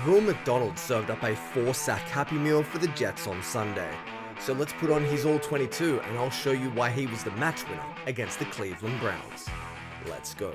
Will McDonald served up a 4-sack Happy Meal for the Jets on Sunday. So let's put on his All-22 and I'll show you why he was the match winner against the Cleveland Browns. Let's go.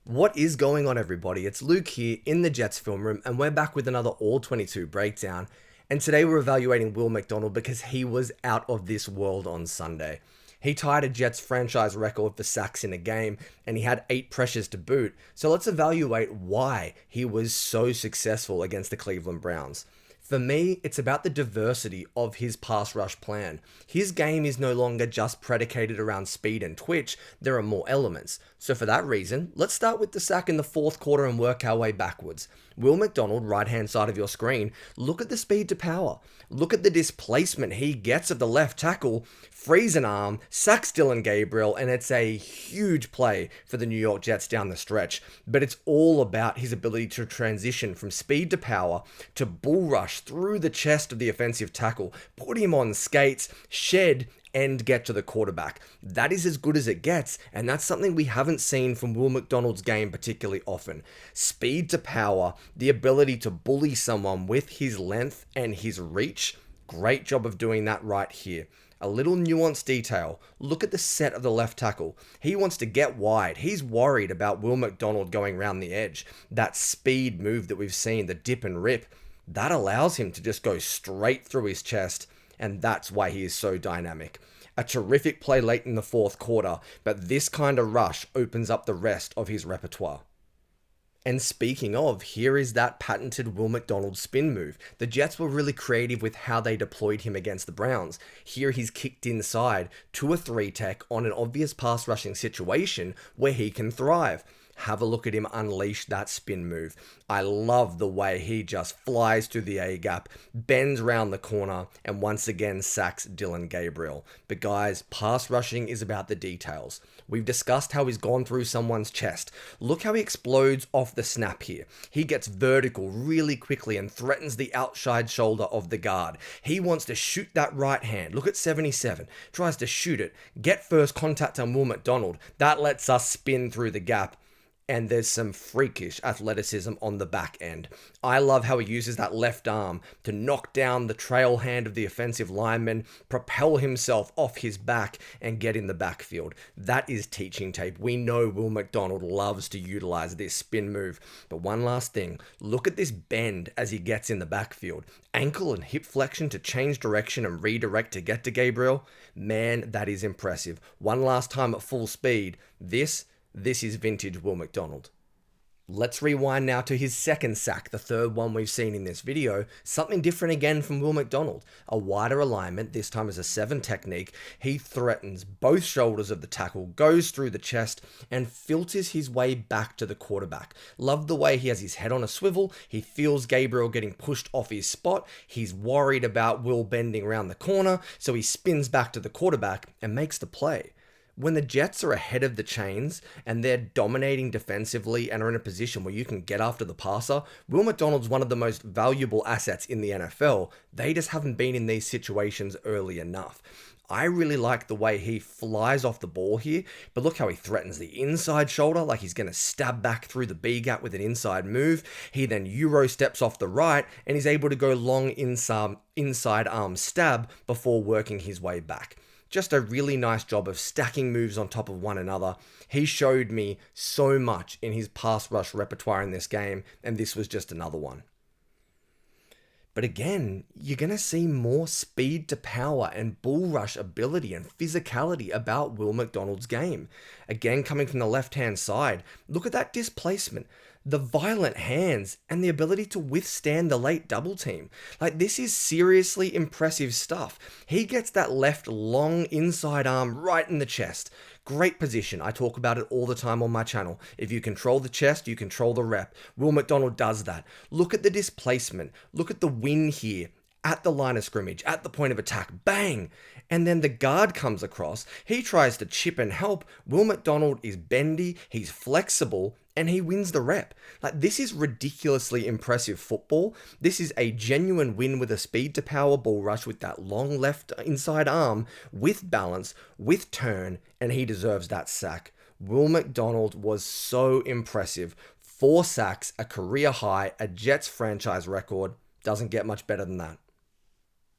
What is going on, everybody? It's Luke here in the Jets film room and we're back with another All-22 breakdown. And today we're evaluating Will McDonald because he was out of this world on Sunday. He tied a Jets franchise record for sacks in a game, and he had 8 pressures to boot. So let's evaluate why he was so successful against the Cleveland Browns. For me, it's about the diversity of his pass rush plan. His game is no longer just predicated around speed and twitch, there are more elements. So for that reason, let's start with the sack in the fourth quarter and work our way backwards. Will McDonald, right hand side of your screen, look at the speed to power. Look at the displacement he gets of the left tackle, frees an arm, sacks Dylan Gabriel, and it's a huge play for the New York Jets down the stretch. But it's all about his ability to transition from speed to power to bull rush through the chest of the offensive tackle, put him on skates, shed, and get to the quarterback. That is as good as it gets, and that's something we haven't seen from Will McDonald's game particularly often. Speed to power, the ability to bully someone with his length and his reach, great job of doing that right here. A little nuanced detail, look at the set of the left tackle. He wants to get wide. He's worried about Will McDonald going around the edge. That speed move that we've seen, the dip and rip, that allows him to just go straight through his chest, and that's why he is so dynamic. A terrific play late in the fourth quarter, but this kind of rush opens up the rest of his repertoire. And speaking of, here is that patented Will McDonald spin move. The Jets were really creative with how they deployed him against the Browns. Here he's kicked inside to a 3-tech on an obvious pass rushing situation where he can thrive. Have a look at him unleash that spin move. I love the way he just flies through the A-gap, bends around the corner, and once again sacks Dylan Gabriel. But guys, pass rushing is about the details. We've discussed how he's gone through someone's chest. Look how he explodes off the snap here. He gets vertical really quickly and threatens the outside shoulder of the guard. He wants to shoot that right hand. Look at 77. Tries to shoot it. Get first contact on Will McDonald. That lets us spin through the gap. And there's some freakish athleticism on the back end. I love how he uses that left arm to knock down the trail hand of the offensive lineman, propel himself off his back, and get in the backfield. That is teaching tape. We know Will McDonald loves to utilize this spin move. But one last thing, look at this bend as he gets in the backfield. Ankle and hip flexion to change direction and redirect to get to Gabriel. Man, that is impressive. One last time at full speed. This is vintage Will McDonald. Let's rewind now to his second sack, the third one we've seen in this video. Something different again from Will McDonald. A wider alignment, this time as a 7 technique. He threatens both shoulders of the tackle, goes through the chest, and filters his way back to the quarterback. Love the way he has his head on a swivel. He feels Gabriel getting pushed off his spot. He's worried about Will bending around the corner, so he spins back to the quarterback and makes the play. When the Jets are ahead of the chains and they're dominating defensively and are in a position where you can get after the passer, Will McDonald's one of the most valuable assets in the NFL. They just haven't been in these situations early enough. I really like the way he flies off the ball here, but look how he threatens the inside shoulder like he's going to stab back through the B-gap with an inside move. He then Euro steps off the right and he's able to go long inside arm stab before working his way back. Just a really nice job of stacking moves on top of one another. He showed me so much in his pass rush repertoire in this game, and this was just another one. But again, you're going to see more speed to power and bull rush ability and physicality about Will McDonald's game. Again, coming from the left-hand side, look at that displacement, the violent hands, and the ability to withstand the late double team. Like, this is seriously impressive stuff. He gets that left long inside arm right in the chest. Great position. I talk about it all the time on my channel. If you control the chest, you control the rep. Will McDonald does that. Look at the displacement. Look at the win here. At the line of scrimmage, at the point of attack, bang! And then the guard comes across. He tries to chip and help. Will McDonald is bendy, he's flexible, and he wins the rep. Like, this is ridiculously impressive football. This is a genuine win with a speed to power bull rush with that long left inside arm, with balance, with turn, and he deserves that sack. Will McDonald was so impressive. 4 sacks, a career high, a Jets franchise record. Doesn't get much better than that.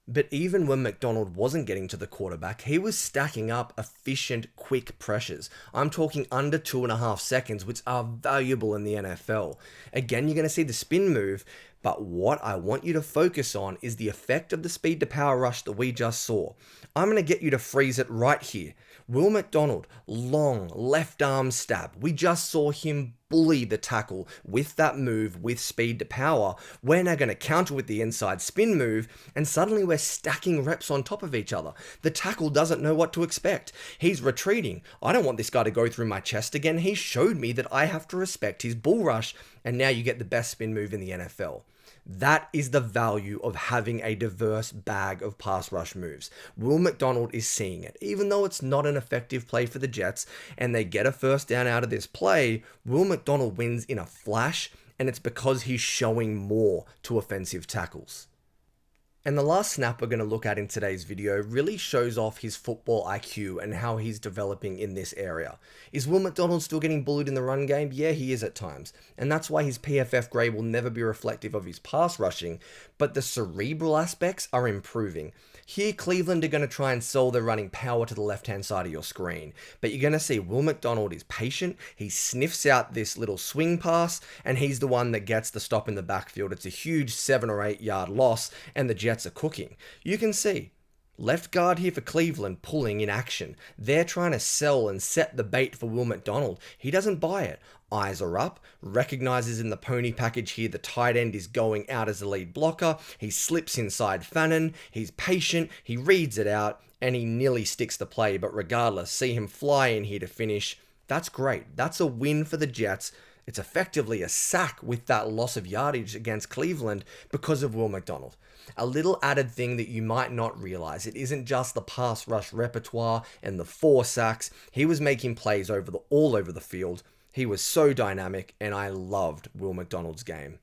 But even when McDonald wasn't getting to the quarterback, he was stacking up efficient, quick pressures. I'm talking under 2.5 seconds, which are valuable in the NFL. Again, you're going to see the spin move, but what I want you to focus on is the effect of the speed to power rush that we just saw. I'm going to get you to freeze it right here. Will McDonald, long left arm stab. We just saw him bully the tackle with that move with speed to power. We're now going to counter with the inside spin move, and suddenly we're stacking reps on top of each other. The tackle doesn't know what to expect. He's retreating. I don't want this guy to go through my chest again. He showed me that I have to respect his bull rush, and now you get the best spin move in the NFL. That is the value of having a diverse bag of pass rush moves. Will McDonald is seeing it. Even though it's not an effective play for the Jets and they get a first down out of this play, Will McDonald wins in a flash, and it's because he's showing more to offensive tackles. And the last snap we're going to look at in today's video really shows off his football IQ and how he's developing in this area. Is Will McDonald still getting bullied in the run game? Yeah, he is at times. And that's why his PFF grade will never be reflective of his pass rushing, but the cerebral aspects are improving. Here, Cleveland are going to try and sell their running power to the left-hand side of your screen. But you're going to see Will McDonald is patient. He sniffs out this little swing pass, and he's the one that gets the stop in the backfield. It's a huge 7 or 8 yard loss, and the Jets are cooking. You can see left guard here for Cleveland pulling in action. They're trying to sell and set the bait for Will McDonald. He doesn't buy it. Eyes are up, recognizes in the pony package here the tight end is going out as the lead blocker. He slips inside Fannin. He's patient. He reads it out, and he nearly sticks the play. But regardless, see him fly in here to finish. That's great. That's a win for the Jets. It's effectively a sack with that loss of yardage against Cleveland because of Will McDonald. A little added thing that you might not realize, it isn't just the pass rush repertoire and the 4 sacks. He was making plays all over the field. He was so dynamic, and I loved Will McDonald's game.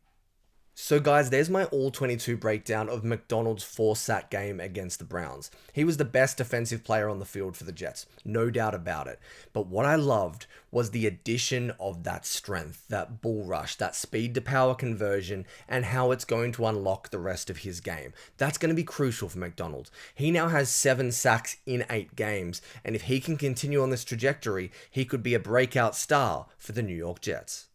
So guys, there's my all-22 breakdown of McDonald's 4-sack game against the Browns. He was the best defensive player on the field for the Jets, no doubt about it. But what I loved was the addition of that strength, that bull rush, that speed to power conversion, and how it's going to unlock the rest of his game. That's going to be crucial for McDonald. He now has 7 sacks in 8 games, and if he can continue on this trajectory, he could be a breakout star for the New York Jets.